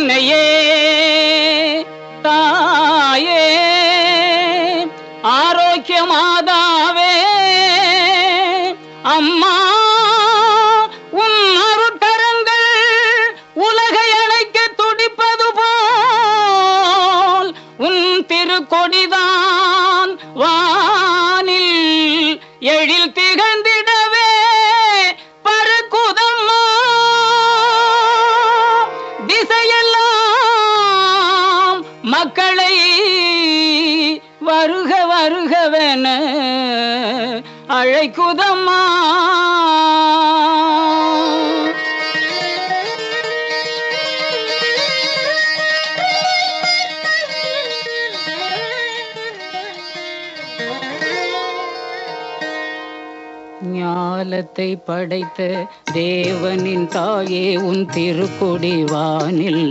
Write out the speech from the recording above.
என்னையே தாயே ஆரோக்கிய மாதாவே அம்மா உன் அருட்கரங்கள் உலகை அழைக்க துடிப்பது போல் உன் திருக்கொடிதான் வானில் எழில் திகழ்ந்திடவே பறக்குதம்மா. திசையெல்லாம் மக்களை வருக வருகவென அழைக்குதம்மா. ஞாலத்தை படைத்த தேவனின் தாயே உன் திருக்கொடி வானில்